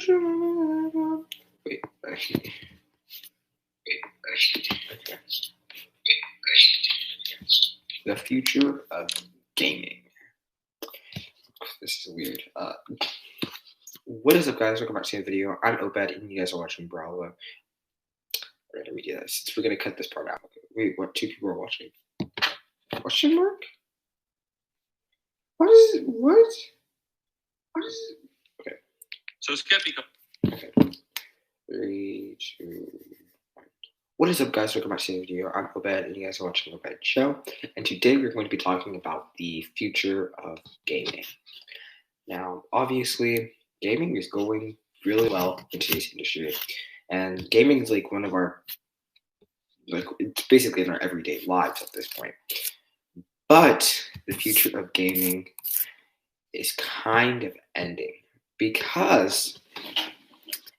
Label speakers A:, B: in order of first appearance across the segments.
A: Wait, okay. The future of gaming. This is weird. What is up, guys? Welcome back to the video. I'm Obed, and you guys are watching Brawler. Alright, let me do this. We're gonna cut this part out. Wait, what? 2 people are watching. Question mark? What is it? What? What is it? Okay.
B: So skeptical.
A: Okay. 3, 2, 1. What is up, guys? Welcome back to the video. I'm Obed, and you guys are watching Obed Show. And today we're going to be talking about the future of gaming. Now, obviously, gaming is going really well in today's industry, and gaming is like one of our, it's basically in our everyday lives at this point. But the future of gaming is kind of ending because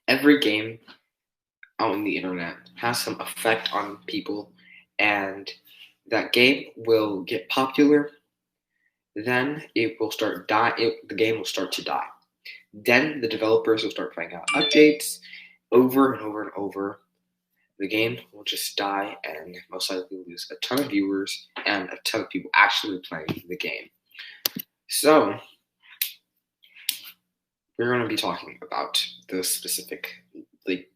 A: every game out on the internet has some effect on people, and that game will get popular. Then it will start the game will start to die. Then the developers will start putting out updates over and over and over. The game will just die and most likely lose a ton of viewers and a ton of people actually playing the game. So we're going to be talking about those specific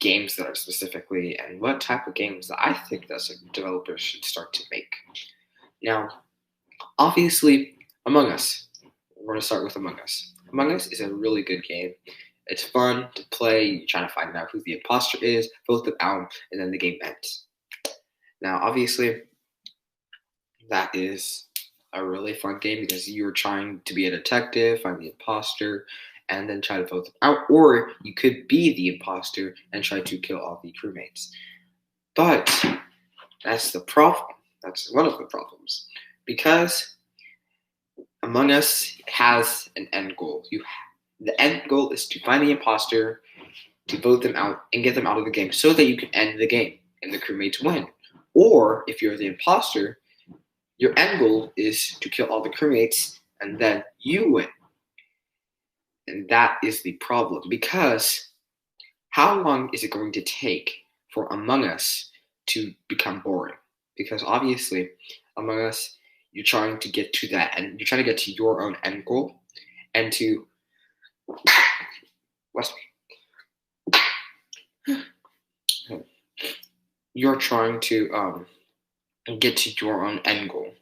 A: games that are specifically, and what type of games that I think that developers should start to make. Now, obviously, Among Us. We're going to start with Among Us. Among Us is a really good game. It's fun to play. You try to find out who the imposter is, vote them out, and then the game ends. Now, obviously, that is a really fun game because you're trying to be a detective, find the imposter, and then try to vote them out. Or you could be the imposter and try to kill all the crewmates. But that's the problem. That's one of the problems. Because Among Us has an end goal. The end goal is to find the imposter, to vote them out, and get them out of the game so that you can end the game and the crewmates win. Or if you're the imposter, your end goal is to kill all the crewmates and then you win. And that is the problem, because how long is it going to take for Among Us to become boring? Because obviously, Among Us, you're trying to get to that, and you're trying to get to your own end goal, and to you're trying to get to your own end goal,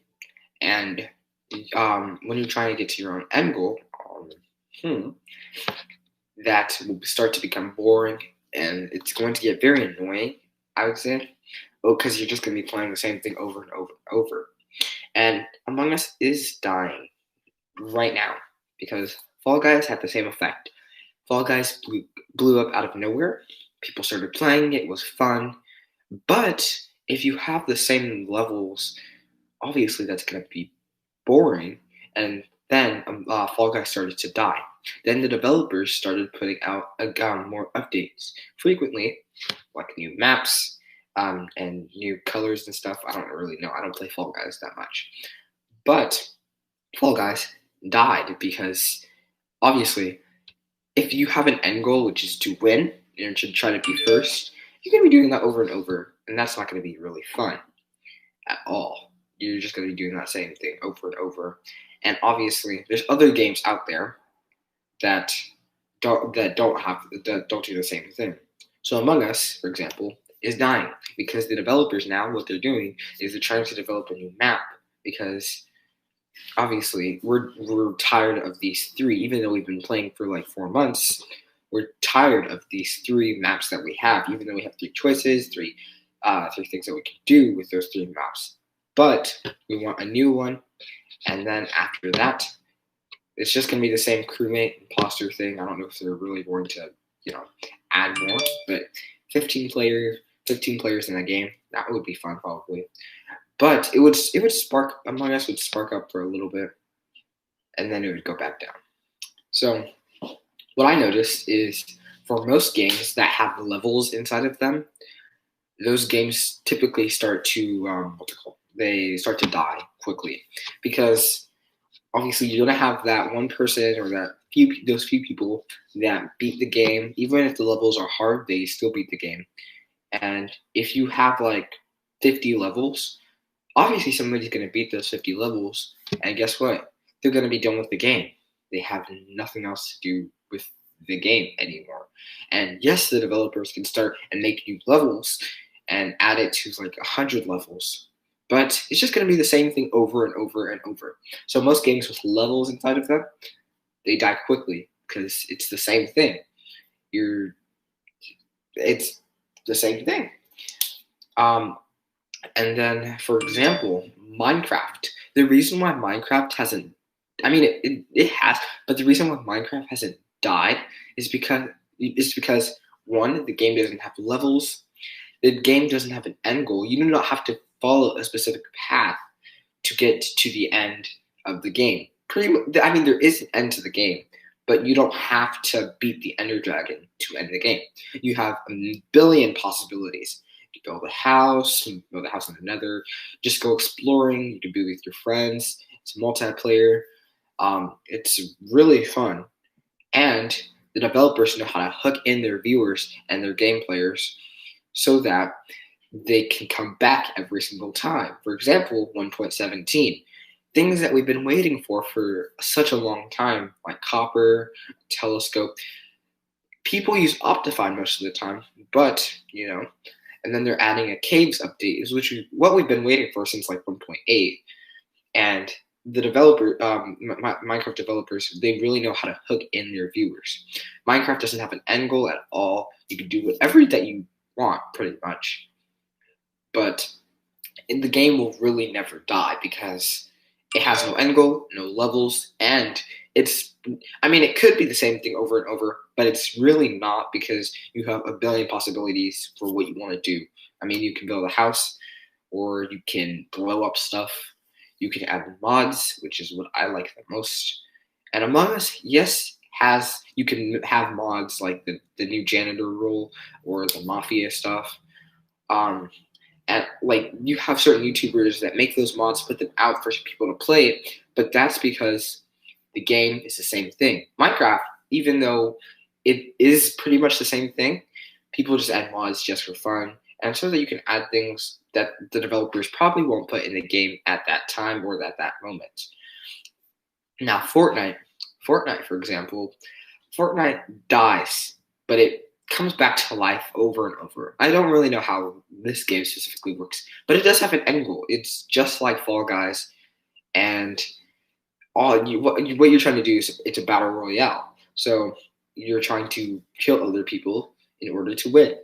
A: and when you're trying to get to your own end goal, that will start to become boring, and it's going to get very annoying, I would say, because you're just going to be playing the same thing over and over and over. And Among Us is dying right now because Fall Guys had the same effect. Fall Guys blew up out of nowhere. People started playing it. It was fun. But if you have the same levels, obviously that's going to be boring. And then Fall Guys started to die. Then the developers started putting out more updates frequently, like new maps, and new colors and stuff. I don't really know. I don't play Fall Guys that much. But Fall Guys died because, obviously, if you have an end goal, which is to win, and to try to be first, you're going to be doing that over and over, and that's not going to be really fun at all. You're just going to be doing that same thing over and over. And obviously, there's other games out there that don't do the same thing. So Among Us, for example, is dying because the developers now, what they're doing is they're trying to develop a new map, because obviously we're tired of these 3, even though we've been playing for like 4 months. We're tired of these 3 maps that we have, even though we have 3 choices, 3 things that we can do with those 3 maps. But we want a new one, and then after that, it's just going to be the same crewmate imposter thing. I don't know if they're really going to, add more, but 15 players in a game, that would be fun probably. But it would spark, Among Us would spark up for a little bit, and then it would go back down. So what I noticed is, for most games that have levels inside of them, those games typically start to they start to die quickly, because obviously you're gonna have that one person or that those few people that beat the game, even if the levels are hard, they still beat the game. And if you have like 50 levels, obviously somebody's going to beat those 50 levels. And guess what? They're going to be done with the game. They have nothing else to do with the game anymore. And yes, the developers can start and make new levels and add it to like 100 levels. But it's just going to be the same thing over and over and over. So most games with levels inside of them, they die quickly because it's the same thing. It's the same thing. Um, and then, for example, Minecraft. The reason why Minecraft hasn't, I mean, it has, but the reason why Minecraft hasn't died is because one, the game doesn't have levels. The game doesn't have an end goal. You do not have to follow a specific path to get to the end of the game. Pretty much, I mean, there is an end to the game, but you don't have to beat the Ender Dragon to end the game. You have a billion possibilities. You can build a house, build a house in the Nether, just go exploring. You can be with your friends. It's multiplayer. It's really fun, and the developers know how to hook in their viewers and their game players so that they can come back every single time. For example, 1.17. Things that we've been waiting for such a long time, like copper, telescope. People use Optifine most of the time, but, and then they're adding a caves update, which is what we've been waiting for since like 1.8. And the Minecraft developers, they really know how to hook in their viewers. Minecraft doesn't have an end goal at all. You can do whatever that you want, pretty much. But the game will really never die because it has no end goal, no levels, and it could be the same thing over and over, but it's really not because you have a billion possibilities for what you want to do. I mean, you can build a house, or you can blow up stuff. You can add mods, which is what I like the most. And Among Us, yes, you can have mods like the new janitor rule or the mafia stuff. And like you have certain YouTubers that make those mods, put them out for people to play it, but that's because the game is the same thing. Minecraft, even though it is pretty much the same thing, people just add mods just for fun, and so that you can add things that the developers probably won't put in the game at that time or at that moment. Now, Fortnite, for example, Fortnite dies, but it comes back to life over and over. I don't really know how this game specifically works, but it does have an end goal. It's just like Fall Guys, and what you're trying to do is it's a battle royale. So you're trying to kill other people in order to win.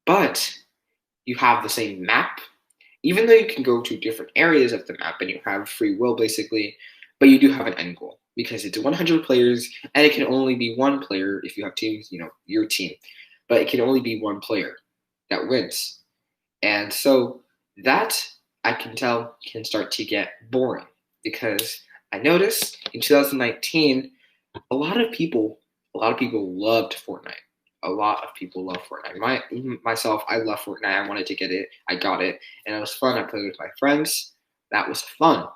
A: But you have the same map, even though you can go to different areas of the map and you have free will basically, but you do have an end goal because it's 100 players and it can only be one player if you have teams, your team, but it can only be one player that wins. And so that I can tell can start to get boring because I noticed in 2019, a lot of people loved Fortnite. A lot of people love Fortnite. Myself, I love Fortnite. I wanted to get it. I got it, and it was fun. I played with my friends. That was fun.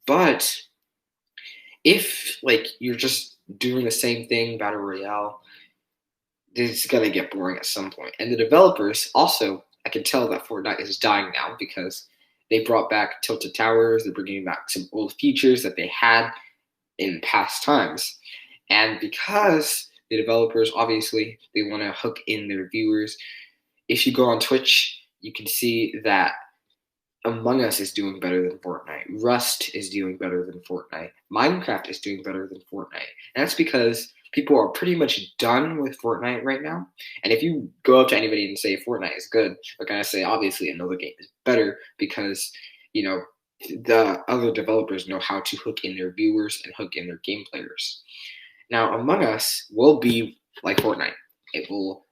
A: But if you're just doing the same thing, battle royale, it's gonna get boring at some point. And the developers also, I can tell that Fortnite is dying now because they brought back Tilted Towers. They're bringing back some old features that they had in past times, and because the developers obviously they want to hook in their viewers. If you go on Twitch, you can see that Among Us is doing better than Fortnite. Rust is doing better than Fortnite. Minecraft is doing better than Fortnite. And that's because people are pretty much done with Fortnite right now. And if you go up to anybody and say Fortnite is good, they're going to say obviously another game is better because, the other developers know how to hook in their viewers and hook in their game players. Now, Among Us will be like Fortnite. It will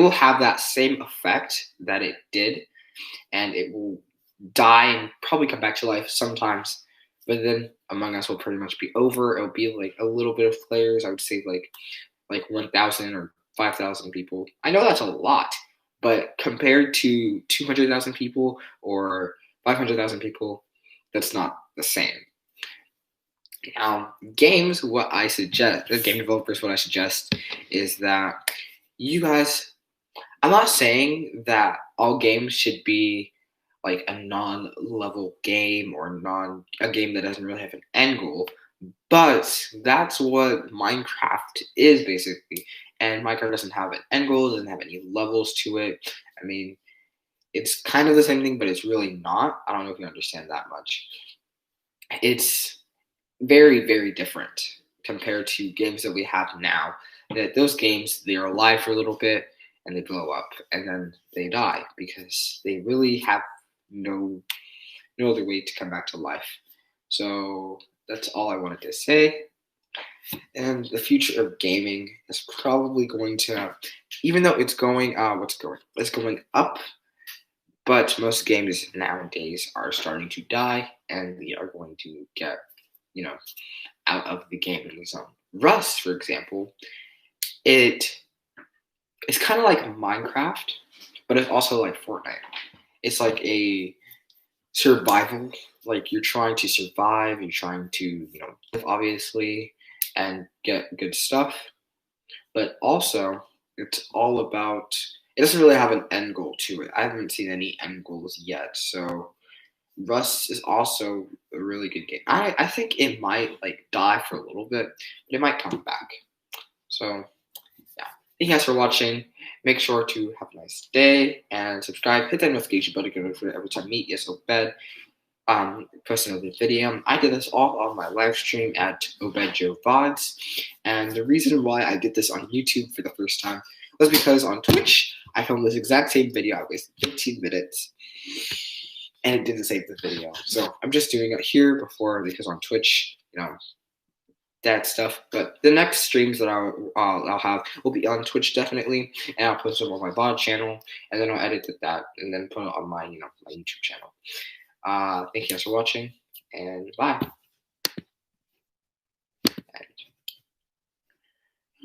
A: have that same effect that it did, and it will die and probably come back to life sometimes. But then Among Us will pretty much be over. It'll be like a little bit of players. I would say like 1,000 or 5,000 people. I know that's a lot, but compared to 200,000 people or 500,000 people, that's not the same. Games, what I suggest, game developers, what I suggest is that you guys, I'm not saying that all games should be like a non-level game or a game that doesn't really have an end goal, but that's what Minecraft is basically. And Minecraft doesn't have an end goal, doesn't have any levels to it. I mean, it's kind of the same thing, but it's really not. I don't know if you understand that much. It's very, very different compared to games that we have now. That those games, they're alive for a little bit and they blow up and then they die because they really have no no other way to come back to life. So that's all I wanted to say. And the future of gaming is probably going to, even though it's going, it's going up. But most games nowadays are starting to die, and we are going to get, you know, out of the gaming zone. Rust, for example, it it's kind of like Minecraft, but it's also like Fortnite. It's like a survival. Like you're trying to survive, you're trying to, live obviously, and get good stuff. But also, it's all about. It doesn't really have an end goal to it. I haven't seen any end goals yet, so Rust is also a really good game. I think it might like die for a little bit, but it might come back. So yeah. Thank you guys for watching. Make sure to have a nice day and subscribe. Hit that notification button to get notified every time me, yes, Obed, post another video. I did this all on my live stream at Obed Joe VODs. And the reason why I did this on YouTube for the first time was because on Twitch, I filmed this exact same video. I wasted 15 minutes and it didn't save the video. So I'm just doing it here before because on Twitch, that stuff. But the next streams that I'll have will be on Twitch definitely, and I'll post them on my VOD channel, and then I'll edit that and then put it on my my YouTube channel. Thank you guys for watching, and bye.